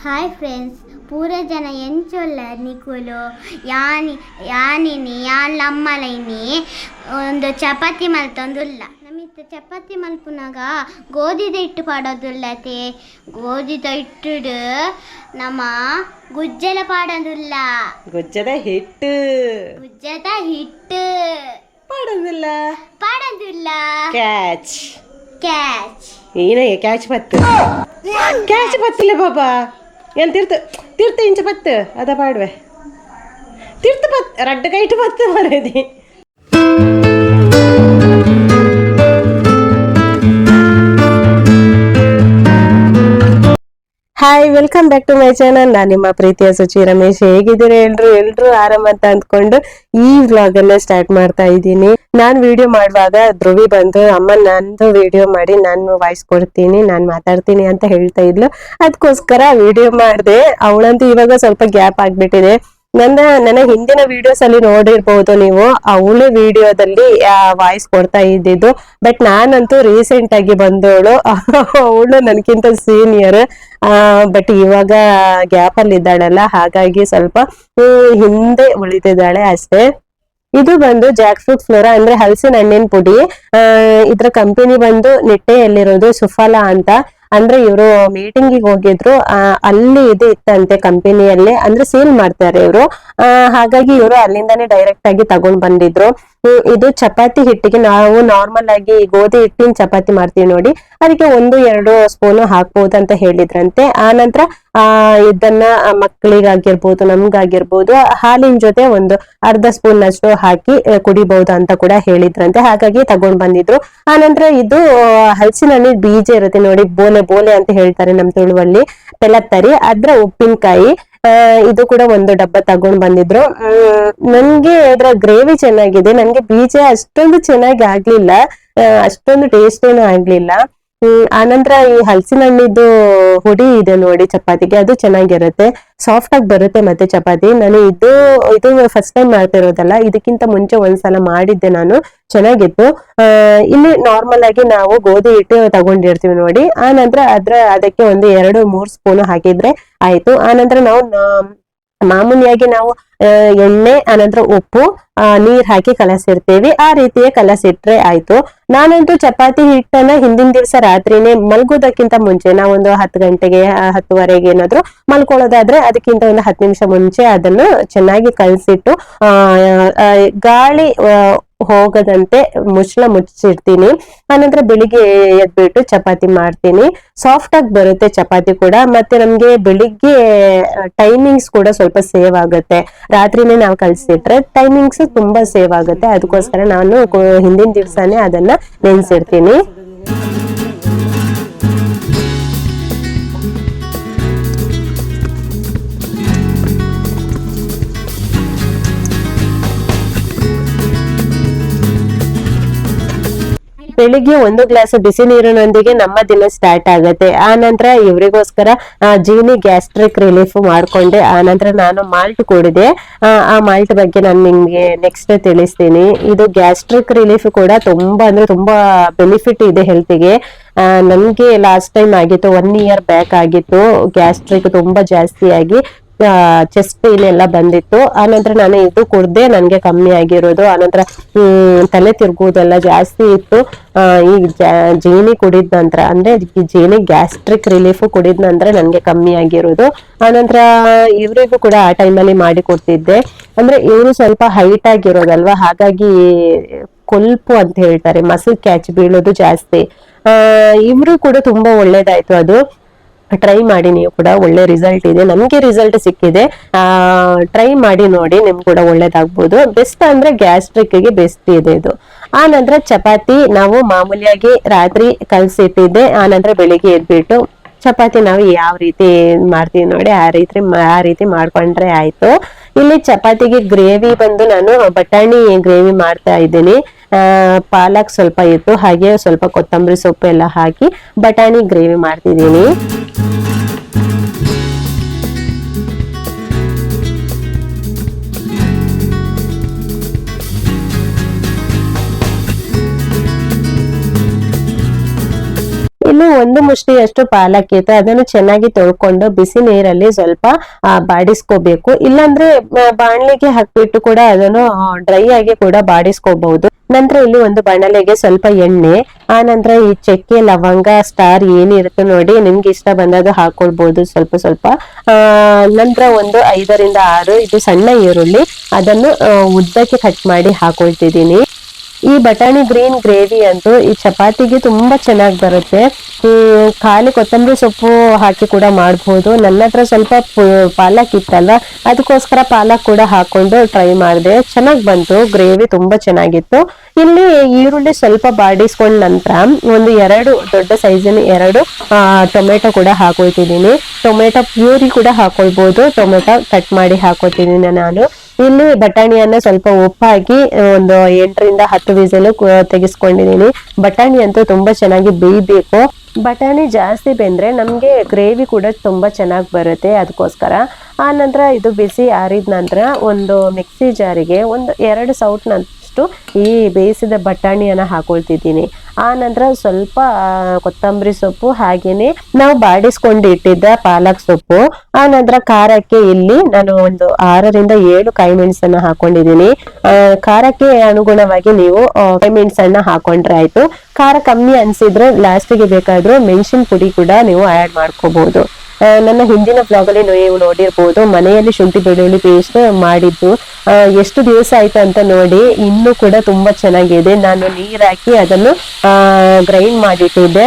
Hi friends పూరే జన ఎంచొల్లర్ నికులు ಯಾನಿನಿ ಯಾನ್ಲಮ್ಮಲೈನಿ ಒಂದು ಚಪಾತಿ ಮಲ್ತೊಂದುಲ್ಲ ನಮಿತ್ ಚಪಾತಿ ಮಲ್ಪುನಾಗ ಗೋಧಿದ ಹಿಟ್ಟು ಪಾಡೋದುಲ್ಲತೆ ಗೋಧಿದ ಹಿಟ್ಟು ನಮ್ಮ ಗುಜ್ಜಲ ಪಾಡೋದುಲ್ಲ ಗುಜ್ಜದ ಹಿಟ್ಟು ಪಾಡೋದಿಲ್ಲ ಕ್ಯಾಚ್ ಕ್ಯಾಚ್ ಬತ್ತಿಲ್ಲ ಬಾಬಾ ಏನು ತೀರ್ಥ ಇಂಚ ಬತ್ತು ಅದ ಪಾಡುವೆ ತೀರ್ಥ ರಡ್ಡ ಕೈಟ್ ಬತ್ತು ಮರದಿ hi welcome back to my channel. ನಾನು ನಿಮ್ಮ ಪ್ರೀತಿಯ ಸುಚಿ ರಮೇಶ್. ಹೇಗಿದ್ದೀರಾ ಎಲ್ರು ಆರಾಮ ಅಂತ ಅಂದ್ಕೊಂಡು ಈ ವ್ಲಾಗ್ ಅನ್ನ ಸ್ಟಾರ್ಟ್ ಮಾಡ್ತಾ ಇದ್ದೀನಿ. ನಾನ್ ವಿಡಿಯೋ ಮಾಡುವಾಗ ಧ್ರುವಿ ಬಂದು ಅಮ್ಮ ನಂದು ವಿಡಿಯೋ ಮಾಡಿ ನಾನು ವಾಯ್ಸ್ ಕೊಡ್ತೀನಿ, ನಾನ್ ಮಾತಾಡ್ತೀನಿ ಅಂತ ಹೇಳ್ತಾ ಇದ್ಲು. ಅದಕ್ಕೋಸ್ಕರ ವಿಡಿಯೋ ಮಾಡಿದೆ. ಅವಳಂತೂ ಇವಾಗ ಸ್ವಲ್ಪ ಗ್ಯಾಪ್ ಆಗ್ಬಿಟ್ಟಿದೆ. ನನ್ನ ಹಿಂದಿನ ವಿಡಿಯೋಸ್ ಅಲ್ಲಿ ನೋಡಿರ್ಬಹುದು ನೀವು, ಅವಳ ವಿಡಿಯೋದಲ್ಲಿ ವಾಯ್ಸ್ ಕೊಡ್ತಾ ಇದ್ದಿದ್ದು. ಬಟ್ ನಾನಂತೂ ರೀಸೆಂಟ್ ಆಗಿ ಬಂದವಳು, ಅವಳು ನನ್ಕಿಂತ ಸೀನಿಯರ್. ಬಟ್ ಇವಾಗ ಗ್ಯಾಪ್ ಅಲ್ಲಿ ಇದ್ದಾಳಲ್ಲ, ಹಾಗಾಗಿ ಸ್ವಲ್ಪ ಹಿಂದೆ ಉಳಿತಿದ್ದಾಳೆ ಅಷ್ಟೇ. ಇದು ಬಂದು ಜಾಕ್ ಫ್ರೂಟ್ ಫ್ಲೋರಾ ಅಂದ್ರೆ ಹಲಸಿನ ಹಣ್ಣಿನ ಪುಡಿ. ಇದ್ರ ಕಂಪನಿ ಬಂದು ನಿಟ್ಟೆಯಲ್ಲಿರೋದು ಸುಫಲಾ ಅಂತ. ಅಂದ್ರೆ ಇವರು ಮೀಟಿಂಗ್ ಹೋಗಿದ್ರು, ಅಲ್ಲಿ ಇದು ಇತ್ತಂತೆ ಕಂಪನಿಯಲ್ಲೇ, ಅಂದ್ರೆ ಸೇಲ್ ಮಾಡ್ತಾರೆ ಇವರು. ಹಾಗಾಗಿ ಇವರು ಅಲ್ಲಿಂದಾನೇ ಡೈರೆಕ್ಟ್ ಆಗಿ ತಗೊಂಡ್ ಬಂದಿದ್ರು. ಇದು ಚಪಾತಿ ಹಿಟ್ಟಿಗೆ ನಾವು ನಾರ್ಮಲ್ ಆಗಿ ಗೋಧಿ ಹಿಟ್ಟಿನ ಚಪಾತಿ ಮಾಡ್ತೀವಿ ನೋಡಿ, ಅದಕ್ಕೆ 1-2 ಸ್ಪೂನ್ ಹಾಕ್ಬಹುದು ಅಂತ ಹೇಳಿದ್ರಂತೆ. ಆ ನಂತರ ಇದನ್ನ ಮಕ್ಕಳಿಗಾಗಿರ್ಬೋದು ನಮ್ಗಾಗಿರ್ಬೋದು ಹಾಲಿನ ಜೊತೆ ಒಂದು ಅರ್ಧ ಸ್ಪೂನ್ ಅಷ್ಟು ಹಾಕಿ ಕುಡಿಬಹುದು ಅಂತ ಕೂಡ ಹೇಳಿದ್ರಂತೆ. ಹಾಗಾಗಿ ತಗೊಂಡ್ ಬಂದಿದ್ರು. ಆ ನಂತರ ಇದು ಹಲಸಿನ ಹಣ್ಣಿನ ಬೀಜ ಇರುತ್ತೆ ನೋಡಿ, ಬೋಲೆ ಅಂತ ಹೇಳ್ತಾರೆ ನಮ್ ತುಳುವಲ್ಲಿ, ಪೆಲತ್ತರಿ, ಅದ್ರ ಉಪ್ಪಿನಕಾಯಿ. ಇದು ಕೂಡ 1 ಡಬ್ಬ ತಗೊಂಡ್ ಬಂದಿದ್ರು. ನನ್ಗೆ ಅದ್ರ ಗ್ರೇವಿ ಚೆನ್ನಾಗಿದೆ, ನನ್ಗೆ ಬೀಜ ಅಷ್ಟೊಂದು ಚೆನ್ನಾಗಿ ಆಗ್ಲಿಲ್ಲ, ಅಷ್ಟೊಂದು ಟೇಸ್ಟ್ ಏನು ಆಗ್ಲಿಲ್ಲ. ಆನಂತರ ಈ ಹಲಸಿನ ಹಣ್ಣಿದ್ದು ಹುಡಿ ಇದೆ ನೋಡಿ ಚಪಾತಿಗೆ, ಅದು ಚೆನ್ನಾಗಿರುತ್ತೆ, ಸಾಫ್ಟ್ ಆಗಿ ಬರುತ್ತೆ ಮತ್ತೆ ಚಪಾತಿ. ನಾನು ಇದು ಫಸ್ಟ್ ಟೈಮ್ ಮಾಡ್ತಿರೋದಲ್ಲ, ಇದಕ್ಕಿಂತ ಮುಂಚೆ ಒಂದ್ಸಲ ಮಾಡಿದ್ದೆ ನಾನು, ಚೆನ್ನಾಗಿತ್ತು. ಇಲ್ಲಿ ನಾರ್ಮಲ್ ಆಗಿ ನಾವು ಗೋಧಿ ಹಿಟ್ಟು ತಗೊಂಡಿರ್ತೀವಿ ನೋಡಿ, ಆ ನಂತರ ಅದಕ್ಕೆ 1-2-3 ಸ್ಪೂನ್ ಹಾಕಿದ್ರೆ ಆಯ್ತು. ಆನಂತರ ನಾವು ಮಾಮೂಲಿಯಾಗಿ ನಾವು ಎಣ್ಣೆ ಆನಂತರ ಉಪ್ಪು ನೀರ್ ಹಾಕಿ ಕಲಸಿರ್ತೇವಿ, ಆ ರೀತಿಯೇ ಕಲಸಿಟ್ರೆ ಆಯ್ತು. ನಾನಂತೂ ಚಪಾತಿ ಹಿಟ್ಟನ್ನ ಹಿಂದಿನ ದಿವಸ ರಾತ್ರಿನೇ ಮಲ್ಗೋದಕ್ಕಿಂತ ಮುಂಚೆ, ನಾವೊಂದು 10 ಗಂಟೆಗೆ 10:30ಗೆ ಏನಾದ್ರು ಮಲ್ಕೊಳ್ಳೋದಾದ್ರೆ ಅದಕ್ಕಿಂತ ಒಂದು 10 ನಿಮಿಷ ಮುಂಚೆ ಅದನ್ನು ಚೆನ್ನಾಗಿ ಕಲಸಿಟ್ಟು ಗಾಳಿ ಹೋಗದಂತೆ ಮುಚ್ಚಿಡ್ತೀನಿ. ಆನಂತರ ಬೆಳಿಗ್ಗೆ ಎದ್ಬಿಟ್ಟು ಚಪಾತಿ ಮಾಡ್ತೀನಿ. ಸಾಫ್ಟ್ ಆಗಿ ಬರುತ್ತೆ ಚಪಾತಿ ಕೂಡ, ಮತ್ತೆ ನಮ್ಗೆ ಬೆಳಿಗ್ಗೆ ಟೈಮಿಂಗ್ಸ್ ಕೂಡ ಸ್ವಲ್ಪ ಸೇವ್ ಆಗುತ್ತೆ. ರಾತ್ರಿನೇ ನಾವು ಕಲ್ಸಿಟ್ರೆ ಟೈಮಿಂಗ್ಸ್ ತುಂಬಾ ಸೇವ್ ಆಗುತ್ತೆ. ಅದಕ್ಕೋಸ್ಕರ ನಾನು ಹಿಂದಿನ ದಿವ್ಸನೇ ಅದನ್ನ ನೆನ್ಸಿಡ್ತೀನಿ. ಬೆಳಿಗ್ಗೆ 1 ಗ್ಲಾಸ್ ಬಿಸಿ ನೀರಿನೊಂದಿಗೆ ನಮ್ಮ ದಿನ ಸ್ಟಾರ್ಟ್ ಆಗುತ್ತೆ. ಆ ನಂತರ ಇವರಿಗೋಸ್ಕರ ಜೀನಿ ಗ್ಯಾಸ್ಟ್ರಿಕ್ ರಿಲೀಫ್ ಮಾಡ್ಕೊಂಡೆ. ಆ ನಂತರ ನಾನು ಮಾಲ್ಟ್ ಕುಡಿದೆ. ಆ ಮಾಲ್ಟ್ ಬಗ್ಗೆ ನಾನು ನಿಮ್ಗೆ ನೆಕ್ಸ್ಟ್ ತಿಳಿಸ್ತೀನಿ. ಇದು ಗ್ಯಾಸ್ಟ್ರಿಕ್ ರಿಲೀಫ್ ಕೂಡ ತುಂಬಾ ಅಂದ್ರೆ ತುಂಬಾ ಬೆನಿಫಿಟ್ ಇದೆ ಹೆಲ್ತ್ಗೆ. ನನ್ಗೆ ಲಾಸ್ಟ್ ಟೈಮ್ ಆಗಿತ್ತು, 1 year ಬ್ಯಾಕ್ ಆಗಿತ್ತು, ಗ್ಯಾಸ್ಟ್ರಿಕ್ ತುಂಬಾ ಜಾಸ್ತಿ ಆಗಿ ಚೆಸ್ಟ್ ಪೇನ್ ಎಲ್ಲ ಬಂದಿತ್ತು. ಆನಂತರ ನಾನು ಇದು ಕುಡ್ದೆ, ನನ್ಗೆ ಕಮ್ಮಿ ಆಗಿರೋದು. ಆನಂತರ ತಲೆ ತಿರ್ಗುವುದೆಲ್ಲ ಜಾಸ್ತಿ ಇತ್ತು. ಈ ಜೀನಿ ಕುಡಿದ ನಂತರ, ಅಂದ್ರೆ ಜೀನಿ ಗ್ಯಾಸ್ಟ್ರಿಕ್ ರಿಲೀಫ್ ಕುಡಿದ ನಂತರ ನನ್ಗೆ ಕಮ್ಮಿ ಆಗಿರೋದು. ಆನಂತರ ಇವ್ರಿಗೂ ಕೂಡ ಆ ಟೈಮಲ್ಲಿ ಮಾಡಿ ಕೊಡ್ತಿದ್ದೆ. ಅಂದ್ರೆ ಇವರು ಸ್ವಲ್ಪ ಹೈಟ್ ಆಗಿರೋದಲ್ವಾ, ಹಾಗಾಗಿ ಕೊಲ್ಪು ಅಂತ ಹೇಳ್ತಾರೆ, ಮಸಲ್ ಕ್ಯಾಚ್ ಬೀಳೋದು ಜಾಸ್ತಿ. ಇವ್ರು ಕೂಡ ತುಂಬಾ ಒಳ್ಳೇದಾಯ್ತು. ಅದು ಟ್ರೈ ಮಾಡಿ, ನೀವು ಕೂಡ ಒಳ್ಳೆ ರಿಸಲ್ಟ್ ಇದೆ, ನಮ್ಗೆ ರಿಸಲ್ಟ್ ಸಿಕ್ಕಿದೆ. ಟ್ರೈ ಮಾಡಿ ನೋಡಿ, ನಿಮ್ಗೆ ಕೂಡ ಒಳ್ಳೇದಾಗ್ಬೋದು. ಬೆಸ್ಟ್ ಅಂದ್ರೆ ಗ್ಯಾಸ್ಟ್ರಿಕ್ ಗೆ ಬೆಸ್ಟ್ ಇದೆ ಇದು. ಆ ನಂತರ ಚಪಾತಿ ನಾವು ಮಾಮೂಲಿಯಾಗಿ ರಾತ್ರಿ ಕಲ್ಸಿಟ್ಟಿದ್ದೆ. ಆ ನಂತರ ಬೆಳಿಗ್ಗೆ ಎದ್ಬಿಟ್ಟು ಚಪಾತಿ ನಾವು ಯಾವ ರೀತಿ ಮಾಡ್ತೀವಿ ನೋಡಿ, ಆ ರೀತಿ ಮಾಡ್ಕೊಂಡ್ರೆ ಆಯ್ತು. ಇಲ್ಲಿ ಚಪಾತಿಗೆ ಗ್ರೇವಿ ಬಂದು ನಾನು ಬಟಾಣಿ ಗ್ರೇವಿ ಮಾಡ್ತಾ ಇದ್ದೀನಿ. ಪಾಲಕ್ ಸ್ವಲ್ಪ ಇತ್ತು, ಹಾಗೆ ಸ್ವಲ್ಪ ಕೊತ್ತಂಬರಿ ಸೊಪ್ಪು ಎಲ್ಲ ಹಾಕಿ ಬಟಾಣಿ ಗ್ರೇವಿ ಮಾಡ್ತಿದ್ದೀನಿ. ಇನ್ನು ಒಂದು ಮುಷ್ಟಿಯಷ್ಟು ಪಾಲಕ್ ಅದನ್ನು ಚೆನ್ನಾಗಿ ತೊಳ್ಕೊಂಡು ಬಿಸಿ ನೀರಲ್ಲಿ ಸ್ವಲ್ಪ ಬಾಡಿಸ್ಕೋಬೇಕು. ಇಲ್ಲಾಂದ್ರೆ ಬಾಣ್ಲಿಗೆ ಹಾಕ್ಬಿಟ್ಟು ಕೂಡ ಅದನ್ನು ಡ್ರೈ ಆಗಿ ಕೂಡ ಬಾಡಿಸ್ಕೋಬಹುದು. ನಂತರ ಇಲ್ಲಿ ಒಂದು ಬಾಣಲೆಗೆ ಸ್ವಲ್ಪ ಎಣ್ಣೆ, ಆ ನಂತರ ಈ ಚಕ್ಕೆ ಲವಂಗ ಸ್ಟಾರ್ ಏನಿರುತ್ತೆ ನೋಡಿ ನಿಮ್ಗೆ ಇಷ್ಟ ಬಂದಾಗ ಹಾಕೊಳ್ಬಹುದು ಸ್ವಲ್ಪ ಸ್ವಲ್ಪ. ನಂತರ ಒಂದು 5 ರಿಂದ 6 ಇದು ಸಣ್ಣ ಈರುಳ್ಳಿ, ಅದನ್ನು ಉದ್ದಕ್ಕೆ ಕಟ್ ಮಾಡಿ ಹಾಕೊಳ್ತಿದ್ದೀನಿ. ಈ ಬಟಾಣಿ ಗ್ರೀನ್ ಗ್ರೇವಿ ಅಂತೂ ಈ ಚಪಾತಿಗೆ ತುಂಬಾ ಚೆನ್ನಾಗಿ ಬರುತ್ತೆ. ಖಾಲಿ ಕೊತ್ತಂಬರಿ ಸೊಪ್ಪು ಹಾಕಿ ಕೂಡ ಮಾಡಬಹುದು. ನನ್ನ ಹತ್ರ ಸ್ವಲ್ಪ ಪಾಲಕ್ ಇತ್ತಲ್ವ, ಅದಕ್ಕೋಸ್ಕರ ಪಾಲಕ್ ಕೂಡ ಹಾಕೊಂಡು ಟ್ರೈ ಮಾಡಿದೆ, ಚೆನ್ನಾಗಿ ಬಂತು, ಗ್ರೇವಿ ತುಂಬಾ ಚೆನ್ನಾಗಿತ್ತು. ಇಲ್ಲಿ ಈರುಳ್ಳಿ ಸ್ವಲ್ಪ ಬಾಡಿಸ್ಕೊಂಡ ನಂತರ ಒಂದು 2 ದೊಡ್ಡ ಸೈಜಿನ 2 ಟೊಮೆಟೊ ಕೂಡ ಹಾಕೊಳ್ತಿದ್ದೀನಿ. ಟೊಮೆಟೊ ಪ್ಯೂರಿ ಕೂಡ ಹಾಕೊಳ್ಬಹುದು, ಟೊಮೆಟೊ ಕಟ್ ಮಾಡಿ ಹಾಕೋತಿದ್ದೀನಿ ನಾನು. ಇಲ್ಲಿ ಬಟಾಣಿಯನ್ನ ಸ್ವಲ್ಪ ಉಪ್ಪು ಹಾಕಿ ಒಂದು 8 ರಿಂದ 10 ವಿಸಲ್ ತೆಗೆಸ್ಕೊಂಡಿದೀನಿ. ಬಟಾಣಿ ಅಂತೂ ತುಂಬಾ ಚೆನ್ನಾಗಿ ಬೇಯಬೇಕು. ಬಟಾಣಿ ಜಾಸ್ತಿ ಬೆಂದ್ರೆ ನಮ್ಗೆ ಗ್ರೇವಿ ಕೂಡ ತುಂಬಾ ಚೆನ್ನಾಗಿ ಬರುತ್ತೆ, ಅದಕ್ಕೋಸ್ಕರ. ಆ ನಂತರ ಇದು ಬಿಸಿ ಆರಿದ ನಂತರ ಒಂದು ಮಿಕ್ಸಿ ಜಾರಿಗೆ ಒಂದು 2 ಸೌಟ್ನಷ್ಟು ಈ ಬೇಯಿಸಿದ ಬಟಾಣಿಯನ್ನ ಹಾಕೊಳ್ತಿದ್ದೀನಿ. ಆ ನಂತರ ಸ್ವಲ್ಪ ಕೊತ್ತಂಬರಿ ಸೊಪ್ಪು, ಹಾಗೇನೆ ನಾವು ಬಾಡಿಸ್ಕೊಂಡು ಇಟ್ಟಿದ್ದ ಪಾಲಕ್ ಸೊಪ್ಪು. ಆ ನಂತರ ಖಾರಕ್ಕೆ ಇಲ್ಲಿ ನಾನು ಒಂದು 6 ರಿಂದ 7 ಕಾಯಿ ಮೆಣಸನ್ನ ಹಾಕೊಂಡಿದ್ದೀನಿ. ಖಾರಕ್ಕೆ ಅನುಗುಣವಾಗಿ ನೀವು ಕಾಯಿ ಮೆಣಸನ್ನ ಹಾಕೊಂಡ್ರೆ ಆಯ್ತು. ಖಾರ ಕಮ್ಮಿ ಅನ್ಸಿದ್ರೆ ಲಾಸ್ಟಿಗೆ ಬೇಕಾದ್ರೂ ಮೆಣಸಿನ ಪುಡಿ ಕೂಡ ನೀವು ಆಡ್ ಮಾಡ್ಕೋಬಹುದು. ನನ್ನ ಹಿಂದಿನ ಬ್ಲಾಗ್ ಅಲ್ಲಿ ನೀವು ನೋಡಿರ್ಬೋದು, ಮನೆಯಲ್ಲಿ ಶುಂಠಿ ಬೆಳ್ಳುಳ್ಳಿ ಪೇಸ್ಟ್ ಮಾಡಿದ್ದು ಎಷ್ಟು ದಿವಸ ಆಯ್ತು ಅಂತ ನೋಡಿ, ಇನ್ನೂ ಕೂಡ ತುಂಬಾ ಚೆನ್ನಾಗಿದೆ. ನಾನು ನೀರ್ ಹಾಕಿ ಅದನ್ನು ಗ್ರೈಂಡ್ ಮಾಡಿಟ್ಟಿದ್ದೆ,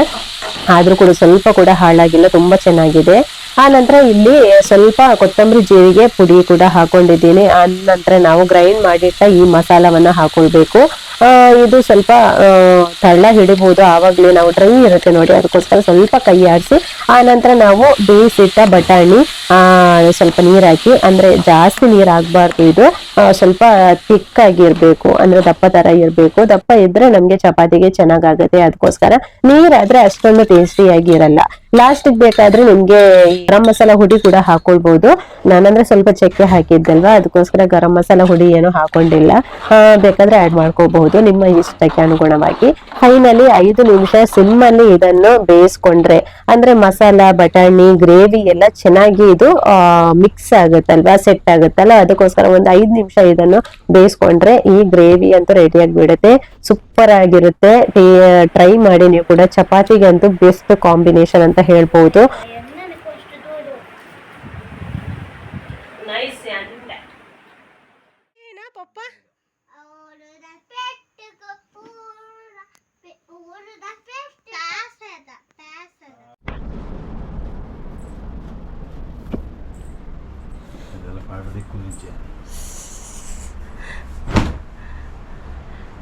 ಆದ್ರೂ ಕೂಡ ಸ್ವಲ್ಪ ಕೂಡ ಹಾಳಾಗಿಲ್ಲ, ತುಂಬಾ ಚೆನ್ನಾಗಿದೆ. ಆ ನಂತರ ಇಲ್ಲಿ ಸ್ವಲ್ಪ ಕೊತ್ತಂಬರಿ ಜೀರಿಗೆ ಪುಡಿ ಕೂಡ ಹಾಕೊಂಡಿದ್ದೀನಿ. ಆ ನಂತರ ನಾವು ಗ್ರೈಂಡ್ ಮಾಡಿಟ್ಟ ಈ ಮಸಾಲವನ್ನ ಹಾಕೊಳ್ಬೇಕು. ಇದು ಸ್ವಲ್ಪ ತಳ್ಳ ಹಿಡಿಬಹುದು, ಆವಾಗ್ಲೇ ನಾವು ಡ್ರೈ ಇರುತ್ತೆ ನೋಡಿ, ಅದಕ್ಕೋಸ್ಕರ ಸ್ವಲ್ಪ ಕೈ ಆಡಿಸಿ. ಆ ನಂತರ ನಾವು ಬೇಯಿಸಿಟ್ಟ ಬಟಾಣಿ ಸ್ವಲ್ಪ ನೀರ್ ಹಾಕಿ, ಅಂದ್ರೆ ಜಾಸ್ತಿ ನೀರ್ ಆಗ್ಬಾರ್ದು, ಇದು ಸ್ವಲ್ಪ ತಿಕ್ ಆಗಿರ್ಬೇಕು, ಅಂದ್ರೆ ದಪ್ಪ ತರ ಇರ್ಬೇಕು. ದಪ್ಪ ಇದ್ರೆ ನಮ್ಗೆ ಚಪಾತಿಗೆ ಚೆನ್ನಾಗಾಗತ್ತೆ, ಅದಕ್ಕೋಸ್ಕರ. ನೀರಾದ್ರೆ ಅಷ್ಟೊಂದು ಟೇಸ್ಟಿಯಾಗಿ ಇರಲ್ಲ. ಲಾಸ್ಟ್ ಬೇಕಾದ್ರೆ ನಿಮ್ಗೆ ಗರಂ ಮಸಾಲ ಹುಡಿ ಕೂಡ ಹಾಕೊಳ್ಬಹುದು. ನಾನಂದ್ರೆ ಸ್ವಲ್ಪ ಚಕ್ಕೆ ಹಾಕಿದ್ದಲ್ವಾ, ಅದಕ್ಕೋಸ್ಕರ ಗರಂ ಮಸಾಲ ಹುಡಿ ಏನು ಹಾಕೊಂಡಿಲ್ಲ. ಬೇಕಾದ್ರೆ ಆಡ್ ಮಾಡ್ಕೋಬಹುದು ನಿಮ್ಮ ಇಷ್ಟಕ್ಕೆ ಅನುಗುಣವಾಗಿ. ಫೈನಲಿ 5 ನಿಮಿಷ ಸಿಮ್ ಅಲ್ಲಿ ಇದನ್ನು ಬೇಯಿಸ್ಕೊಂಡ್ರೆ, ಅಂದ್ರೆ ಮಸಾಲ ಬಟಾಣಿ ಗ್ರೇವಿ ಎಲ್ಲ ಚೆನ್ನಾಗಿ ಇದು ಮಿಕ್ಸ್ ಆಗುತ್ತಲ್ವಾ, ಸೆಟ್ ಆಗುತ್ತಲ್ಲ, ಅದಕ್ಕೋಸ್ಕರ ಒಂದು 5 ನಿಮಿಷ ಇದನ್ನು ಬೇಯಿಸ್ಕೊಂಡ್ರೆ ಈ ಗ್ರೇವಿ ಅಂತೂ ರೆಡಿಯಾಗಿ ಬಿಡುತ್ತೆ. ಸೂಪರ್ ಆಗಿರುತ್ತೆ. ಟ್ರೈ ಮಾಡಿ ನೀವು ಕೂಡ. ಚಪಾತಿಗಂತೂ ಬೆಸ್ಟ್ ಕಾಂಬಿನೇಷನ್ ಅಂತ ಹೇಳ್ಬಹುದು.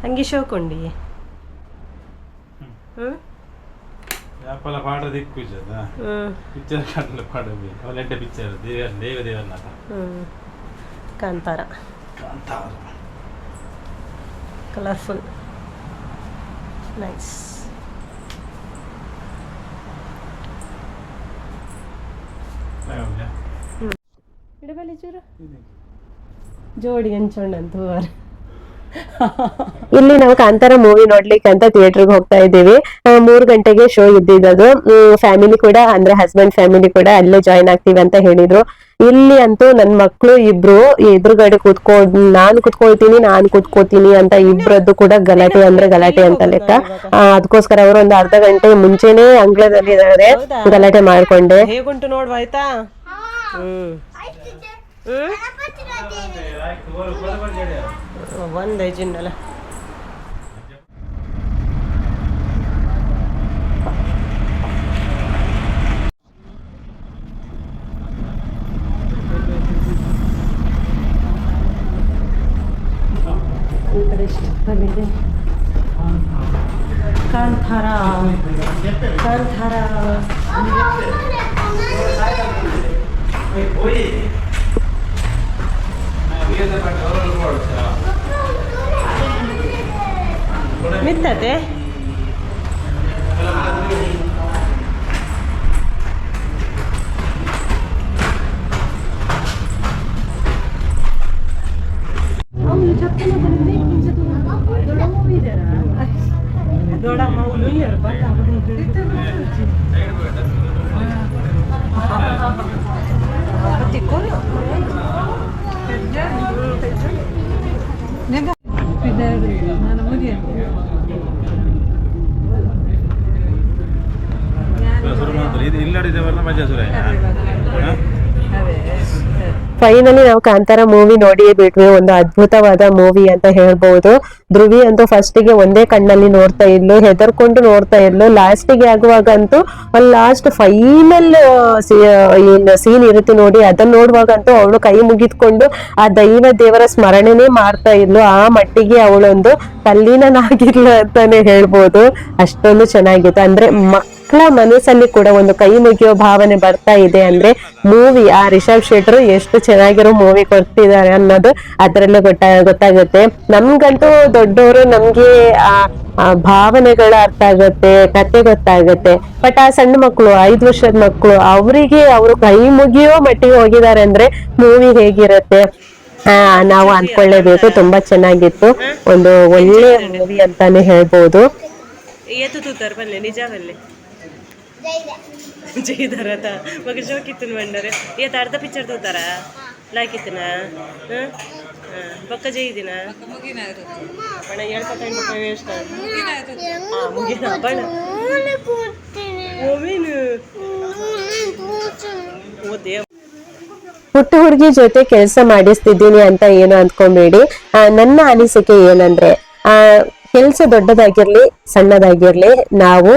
ಹಂಗೆ ಶೋಕೊಂಡಿ ಯಾಪಲ ಪಾಡ ದಿಕ್ಕುಜದ ಪಿಕ್ಚರ್ ಕಾಣಲ ಪಾಡಬಿ ಅವಲೆಂಟ ಪಿಕ್ಚರ್ ದೇವನಟ ಕಾಂತಾರ ಕಲರ್ಫುಲ್ ನೈಸ್. ಇಡಬಲ್ಲಿ ಚೂರು ಜೋಡಿ ಹಂಚೋಣಂತ ಇಲ್ಲಿ ನಾವು ಕಾಂತಾರ ಮೂವಿ ನೋಡ್ಲಿಕ್ಕೆ ಅಂತ ಥಿಯೇಟರ್ಗೆ ಹೋಗ್ತಾ ಇದ್ದೀವಿ. 3 ಗಂಟೆಗೆ ಶೋ ಇದ್ದಿದ್ದು. ಫ್ಯಾಮಿಲಿ ಕೂಡ, ಅಂದ್ರೆ ಹಸ್ಬೆಂಡ್ ಫ್ಯಾಮಿಲಿ ಕೂಡ ಅಲ್ಲೇ ಜಾಯ್ನ್ ಆಗ್ತೀವಿ ಅಂತ ಹೇಳಿದ್ರು. ಇಲ್ಲಿ ಅಂತೂ ನನ್ ಮಕ್ಳು ಇಬ್ರು ಎದುರುಗಡೆ ನಾನ್ ಕುತ್ಕೋತೀನಿ ಅಂತ ಇಬ್ರದ್ದು ಕೂಡ ಗಲಾಟೆ ಅಂದ್ರೆ ಗಲಾಟೆ ಅಂತ ಲೆಕ್ಕ. ಅದಕ್ಕೋಸ್ಕರ ಅವರು ಒಂದು ಅರ್ಧ ಗಂಟೆ ಮುಂಚೆನೆ ಅಂಗಳದಲ್ಲಿ ಇದಾರೆ, ಗಲಾಟೆ ಮಾಡ್ಕೊಂಡೆ. ಹೇಗುಂಟು ನೋಡುವ ಆಯ್ತಾ. ಒಂದ್ ಐಜಿನ್ನಲ್ಲ ಕಾಂತಾರ ಮಿತ್ತತೆ ದೊಡ್ಡ ಫೈನಲಿ ನಾವು ಕಾಂತಾರ ಮೂವಿ ನೋಡಿಯೇ ಬಿಟ್ವಿ. ಒಂದು ಅದ್ಭುತವಾದ ಮೂವಿ ಅಂತ ಹೇಳ್ಬಹುದು. ಧ್ರುವಿ ಅಂತೂ ಫಸ್ಟಿಗೆ ಒಂದೇ ಕಣ್ಣಲ್ಲಿ ನೋಡ್ತಾ ಇದ್ಲು, ಹೆದರ್ಕೊಂಡು ನೋಡ್ತಾ ಇದ್ಲು. ಲಾಸ್ಟಿಗೆ ಆಗುವಾಗಂತೂ ಲಾಸ್ಟ್ ಫೈನಲ್ ಸೀನ್ ಇರುತ್ತೆ ನೋಡಿ, ಅದನ್ನ ನೋಡುವಾಗಂತೂ ಅವಳು ಕೈ ಮುಗಿದ್ಕೊಂಡು ಆ ದೇವರ ಸ್ಮರಣೆನೇ ಮಾಡ್ತಾ ಇದ್ಲು. ಆ ಮಟ್ಟಿಗೆ ಅವಳೊಂದು ತಲ್ಲೀನಾಗಿರ್ಲ ಅಂತಾನೆ ಹೇಳ್ಬೋದು. ಅಷ್ಟೊಂದು ಚೆನ್ನಾಗಿತ್ತು. ಅಂದ್ರೆ ಮಕ್ಕಳ ಮನಸ್ಸಲ್ಲಿ ಕೂಡ ಒಂದು ಕೈ ಮುಗಿಯೋ ಭಾವನೆ ಬರ್ತಾ ಇದೆ ಅಂದ್ರೆ ಮೂವಿ ಆ ರಿಷಬ್ ಶೆಟ್ಟರು ಎಷ್ಟು ಚೆನ್ನಾಗಿರೋ ಮೂವಿ ಕೊಡ್ತಿದ್ದಾರೆ ಅನ್ನೋದು ಅದರಲ್ಲೇ ಗೊತ್ತಾಗುತ್ತೆ. ನಮ್ಗಂತೂ ದೊಡ್ಡವರು ನಮ್ಗೆ ಆ ಭಾವನೆಗಳು ಅರ್ಥ ಆಗುತ್ತೆ, ಕತೆ ಗೊತ್ತಾಗುತ್ತೆ. ಬಟ್ ಆ ಸಣ್ಣ ಮಕ್ಕಳು 5 ವರ್ಷದ ಮಕ್ಕಳು ಅವರಿಗೆ ಅವರು ಕೈ ಮುಗಿಯೋ ಮಟ್ಟಿಗೆ ಹೋಗಿದ್ದಾರೆ ಅಂದ್ರೆ ಮೂವಿ ಹೇಗಿರುತ್ತೆ ನಾವು ಅನ್ಕೊಳ್ಳೇಬೇಕು. ತುಂಬಾ ಚೆನ್ನಾಗಿತ್ತು, ಒಂದು ಒಳ್ಳೆ ಮೂವಿ ಅಂತಾನೆ ಹೇಳ್ಬೋದು. ಜೈದಾರತ ಮಗ ಜೋಕಿತ್ತು ಬಂಡರೆ ಇವತ್ತು ಅರ್ಧ ಪಿಕ್ಚರ್ ತೋತಾರ ಲಾಕಿತ್ತನ ಪಕ್ಕ ಜೈದಿನ ಬಣ ಹೇಳ್ಕೊಂಡು ವೇಸ್ಟ್ ಮುಗಿನ ಬಣ ಓಮೇನು ಓದೇ ಪುಟ್ಟ ಹುಡುಗಿ ಜೊತೆ ಕೆಲಸ ಮಾಡಿಸ್ತಿದ್ದೀನಿ ಅಂತ ಏನು ಅಂದ್ಕೊಂಬೇಡಿ. ನನ್ನ ಅನಿಸಿಕೆ ಏನಂದ್ರೆ ಕೆಲಸ ದೊಡ್ಡದಾಗಿರ್ಲಿ ಸಣ್ಣದಾಗಿರ್ಲಿ ನಾವು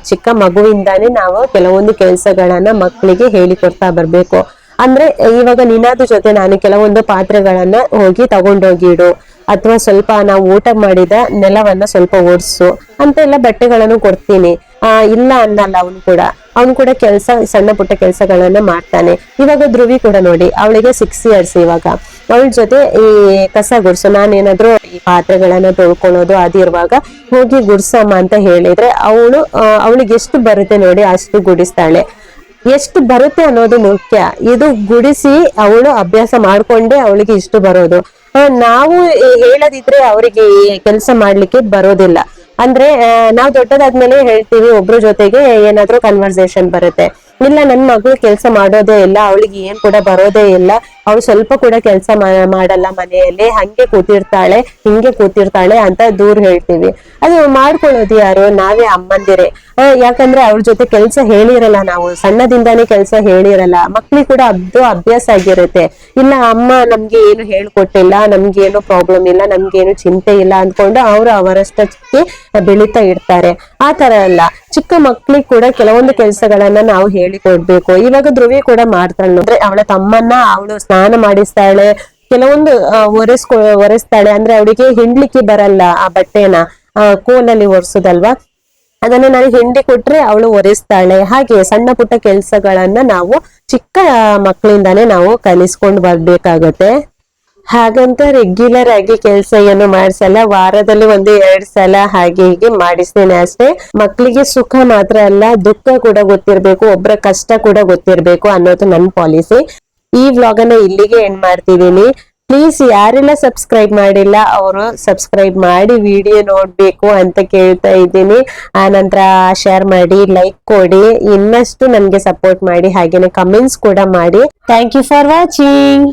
ಚಿಕ್ಕ ಮಗುವಿಂದಾನೇ ನಾವು ಕೆಲವೊಂದು ಕೆಲಸಗಳನ್ನ ಮಕ್ಕಳಿಗೆ ಹೇಳಿಕೊಡ್ತಾ ಬರ್ಬೇಕು. ಅಂದ್ರೆ ಇವಾಗ ನಿನಾದ ಜೊತೆ ನಾನು ಕೆಲವೊಂದು ಪಾತ್ರೆಗಳನ್ನ ಹೋಗಿ ತಗೊಂಡೋಗಿಡು, ಅಥವಾ ಸ್ವಲ್ಪ ನಾವು ಊಟ ಮಾಡಿದ ನೆಲವನ್ನ ಸ್ವಲ್ಪ ಒರೆಸು ಅಂತೆಲ್ಲ ಬಟ್ಟೆಗಳನ್ನು ಕೊಡ್ತೀನಿ. ಇಲ್ಲ ಅನ್ನಲ್ಲ ಅವನು ಕೂಡ ಕೆಲಸ ಸಣ್ಣ ಪುಟ್ಟ ಕೆಲಸಗಳನ್ನ ಮಾಡ್ತಾನೆ. ಇವಾಗ ಧ್ರುವಿ ಕೂಡ ನೋಡಿ, ಅವಳಿಗೆ 6 years ಇವಾಗ. ಅವಳ ಜೊತೆ ಈ ಕಸ ಗುಡ್ಸು, ನಾನೇನಾದ್ರೂ ಈ ಪಾತ್ರೆಗಳನ್ನ ತೊಳ್ಕೊಳ್ಳೋದು ಅದಿರುವಾಗ ಹೋಗಿ ಗುಡ್ಸಮ್ಮ ಅಂತ ಹೇಳಿದ್ರೆ ಅವಳಿಗೆ ಎಷ್ಟು ಬರುತ್ತೆ ನೋಡಿ ಅಷ್ಟು ಗುಡಿಸ್ತಾಳೆ. ಎಷ್ಟು ಬರುತ್ತೆ ಅನ್ನೋದು ಮುಖ್ಯ. ಇದು ಗುಡಿಸಿ ಅವಳು ಅಭ್ಯಾಸ ಮಾಡ್ಕೊಂಡೆ ಅವಳಿಗೆ ಇಷ್ಟು ಬರೋದು. ನಾವು ಹೇಳದಿದ್ರೆ ಅವರಿಗೆ ಕೆಲಸ ಮಾಡ್ಲಿಕ್ಕೆ ಬರೋದಿಲ್ಲ. ಅಂದ್ರೆ ನಾವು ದೊಡ್ಡದಾದ್ಮೇಲೆ ಹೇಳ್ತೀವಿ, ಒಬ್ರ ಜೊತೆಗೆ ಏನಾದ್ರೂ ಕನ್ವರ್ಸೇಷನ್ ಬರುತ್ತೆ. ಇಲ್ಲ ನನ್ ಮಗಳು ಕೆಲಸ ಮಾಡೋದೇ ಇಲ್ಲ, ಅವಳಿಗೆ ಏನ್ ಕೂಡ ಬರೋದೇ ಇಲ್ಲ, ಅವಳು ಸ್ವಲ್ಪ ಕೂಡ ಕೆಲಸ ಮಾಡಲ್ಲ ಮನೆಯಲ್ಲಿ, ಹಂಗೆ ಕೂತಿರ್ತಾಳೆ ಹಿಂಗೆ ಕೂತಿರ್ತಾಳೆ ಅಂತ ದೂರ ಹೇಳ್ತೀವಿ. ಅದು ಮಾಡ್ಕೊಳ್ಳೋದು ಯಾರು? ನಾವೇ ಅಮ್ಮಂದಿರೇ. ಯಾಕಂದ್ರೆ ಅವ್ರ ಜೊತೆ ಕೆಲಸ ಹೇಳಿರಲ್ಲ, ನಾವು ಸಣ್ಣದಿಂದಾನೇ ಕೆಲಸ ಹೇಳಿರಲ್ಲ. ಮಕ್ಳಿಗೆ ಕೂಡ ಅದು ಅಭ್ಯಾಸ ಆಗಿರುತ್ತೆ. ಇಲ್ಲ ಅಮ್ಮ ನಮ್ಗೆ ಏನು ಹೇಳ್ಕೊಟ್ಟಿಲ್ಲ, ನಮ್ಗೆ ಏನು ಪ್ರಾಬ್ಲಮ್ ಇಲ್ಲ, ನಮ್ಗೇನು ಚಿಂತೆ ಇಲ್ಲ ಅಂದ್ಕೊಂಡು ಅವರು ಅವರಷ್ಟಕ್ಕೆ ಬೆಳೀತಾ ಇರ್ತಾರೆ. ಆ ತರ ಅಲ್ಲ, ಚಿಕ್ಕ ಮಕ್ಳಿಗೆ ಕೂಡ ಕೆಲವೊಂದು ಕೆಲಸಗಳನ್ನ ನಾವು ಹೇಳಿಕೊಡ್ಬೇಕು. ಇವಾಗ ಧ್ರುವಿ ಕೂಡ ಮಾಡ್ತಾಳೆ ಅಂದ್ರೆ ಅವಳ ತಮ್ಮನ್ನ ಅವಳು ಸ್ನಾನ ಮಾಡಿಸ್ತಾಳೆ, ಕೆಲವೊಂದು ಒರೆಸ್ತಾಳೆ. ಅಂದ್ರೆ ಅವಳಿಗೆ ಹಿಂಡ್ಲಿಕ್ಕೆ ಬರಲ್ಲ ಆ ಬಟ್ಟೆನ, ಕೋಲಲ್ಲಿ ಒರೆಸೋದಲ್ವಾ, ಅದನ್ನ ನಾನು ಹಿಂಡಿ ಕೊಟ್ರೆ ಅವಳು ಒರೆಸ್ತಾಳೆ. ಹಾಗೆ ಸಣ್ಣ ಪುಟ್ಟ ಕೆಲಸಗಳನ್ನ ನಾವು ಚಿಕ್ಕ ಮಕ್ಕಳಿಂದಾನೇ ನಾವು ಕಲಿಸ್ಕೊಂಡು ಬರ್ಬೇಕಾಗತ್ತೆ. ಹಾಗಂತ ರೆಗ್ಯುಲರ್ ಆಗಿ ಕೆಲಸ ಏನು ಮಾಡಿಸಲ್ಲ, ವಾರದಲ್ಲಿ 1-2 ಸಲ ಹಾಗೆ ಹೀಗೆ ಮಾಡಿಸ್ತೇನೆ ಅಷ್ಟೇ. ಮಕ್ಕಳಿಗೆ ಸುಖ ಮಾತ್ರ ಅಲ್ಲ, ದುಃಖ ಕೂಡ ಗೊತ್ತಿರ್ಬೇಕು, ಒಬ್ರ ಕಷ್ಟ ಕೂಡ ಗೊತ್ತಿರ್ಬೇಕು ಅನ್ನೋದು ನನ್ನ ಪಾಲಿಸಿ. ಈ ವ್ಲಾಗ್ ಅನ್ನ ಇಲ್ಲಿಗೆ ಎಂಡ್ ಮಾಡ್ತಿದ್ದೀನಿ. ಪ್ಲೀಸ್ ಯಾರೆಲ್ಲ ಸಬ್ಸ್ಕ್ರೈಬ್ ಮಾಡಿಲ್ಲ ಅವರು ಸಬ್ಸ್ಕ್ರೈಬ್ ಮಾಡಿ ವಿಡಿಯೋ ನೋಡ್ಬೇಕು ಅಂತ ಕೇಳ್ತಾ ಇದ್ದೀನಿ. ಆ ನಂತರ ಶೇರ್ ಮಾಡಿ, ಲೈಕ್ ಕೊಡಿ, ಇನ್ನಷ್ಟು ನನ್ಗೆ ಸಪೋರ್ಟ್ ಮಾಡಿ, ಹಾಗೇನೆ ಕಮೆಂಟ್ಸ್ ಕೂಡ ಮಾಡಿ. Thank you for watching.